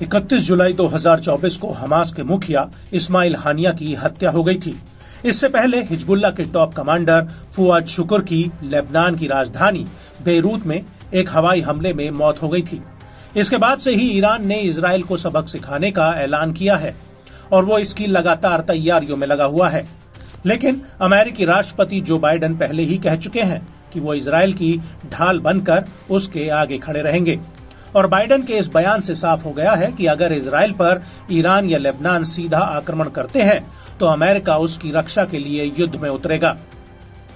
31 जुलाई 2024 को हमास के मुखिया इस्माइल हानिया की हत्या हो गई थी। इससे पहले हिजबुल्लाह के टॉप कमांडर फुआद शुकुर की लेबनान की राजधानी बेरूत में एक हवाई हमले में मौत हो गई थी। इसके बाद से ही ईरान ने इजराइल को सबक सिखाने का ऐलान किया है और वो इसकी लगातार तैयारियों में लगा हुआ है। लेकिन अमेरिकी राष्ट्रपति जो बाइडेन पहले ही कह चुके हैं कि वो इजराइल की ढाल बनकर उसके आगे खड़े रहेंगे और बाइडेन के इस बयान से साफ हो गया है कि अगर इजराइल पर ईरान या लेबनान सीधा आक्रमण करते हैं तो अमेरिका उसकी रक्षा के लिए युद्ध में उतरेगा।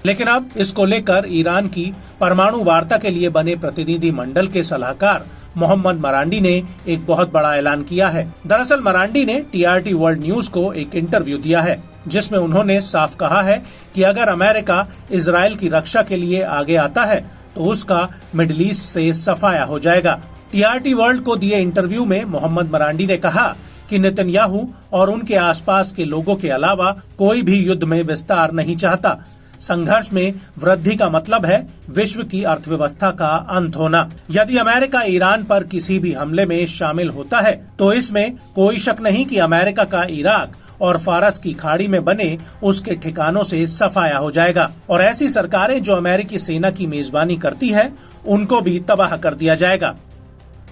लेकिन अब इसको लेकर ईरान की परमाणु वार्ता के लिए बने प्रतिनिधि मंडल के सलाहकार मोहम्मद मरांडी ने एक बहुत बड़ा ऐलान किया है। दरअसल मरांडी ने TRT वर्ल्ड न्यूज को एक इंटरव्यू दिया है जिसमें उन्होंने साफ कहा है कि अगर अमेरिका इजराइल की रक्षा के लिए आगे आता है तो उसका मिडिल ईस्ट से सफाया हो जाएगा। TRT वर्ल्ड को दिए इंटरव्यू में मोहम्मद मरांडी ने कहा कि नेतन्याहू और उनके आसपास के लोगों के अलावा कोई भी युद्ध में विस्तार नहीं चाहता। संघर्ष में वृद्धि का मतलब है विश्व की अर्थव्यवस्था का अंत होना। यदि अमेरिका ईरान पर किसी भी हमले में शामिल होता है तो इसमें कोई शक नहीं कि अमेरिका का इराक और फारस की खाड़ी में बने उसके ठिकानों से सफाया हो जाएगा और ऐसी सरकारें जो अमेरिकी सेना की मेजबानी करती है उनको भी तबाह कर दिया जाएगा।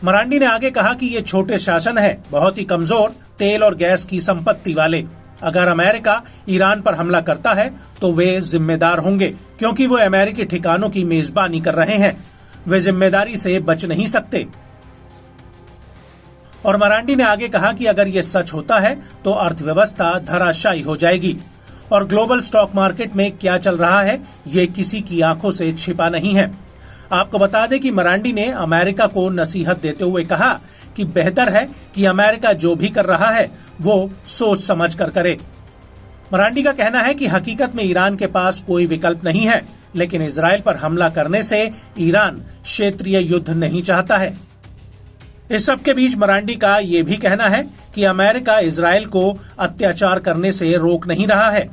मरांडी ने आगे कहा कि ये छोटे शासन है, बहुत ही कमजोर तेल और गैस की संपत्ति वाले। अगर अमेरिका ईरान पर हमला करता है तो वे जिम्मेदार होंगे क्योंकि वो अमेरिकी ठिकानों की मेजबानी कर रहे हैं। वे जिम्मेदारी से बच नहीं सकते। और मरांडी ने आगे कहा कि अगर ये सच होता है तो अर्थव्यवस्था धराशायी हो जाएगी और ग्लोबल स्टॉक मार्केट में क्या चल रहा है ये किसी की आंखों से छिपा नहीं है। आपको बता दें कि मरांडी ने अमेरिका को नसीहत देते हुए कहा कि बेहतर है कि अमेरिका जो भी कर रहा है वो सोच समझ कर करे। मरांडी का कहना है कि हकीकत में ईरान के पास कोई विकल्प नहीं है, लेकिन इजराइल पर हमला करने से ईरान क्षेत्रीय युद्ध नहीं चाहता है। इस सब के बीच मरांडी का ये भी कहना है कि अमेरिका इजराइल को अत्याचार करने से रोक नहीं रहा है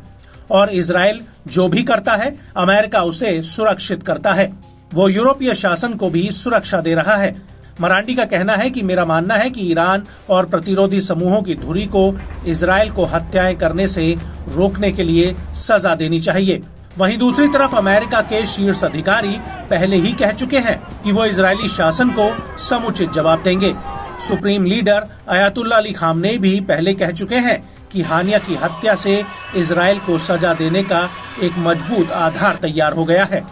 और इजराइल जो भी करता है अमेरिका उसे सुरक्षित करता है। वो यूरोपीय शासन को भी सुरक्षा दे रहा है। मरांडी का कहना है कि मेरा मानना है कि ईरान और प्रतिरोधी समूहों की धुरी को इजराइल को हत्याएं करने से रोकने के लिए सजा देनी चाहिए। वहीं दूसरी तरफ अमेरिका के शीर्ष अधिकारी पहले ही कह चुके हैं कि वो इजरायली शासन को समुचित जवाब देंगे। Supreme leader Ayatollah Ali Khamenei भी पहले कह चुके हैं कि हानिया की हत्या से इजराइल को सजा देने का एक मजबूत आधार तैयार हो गया है।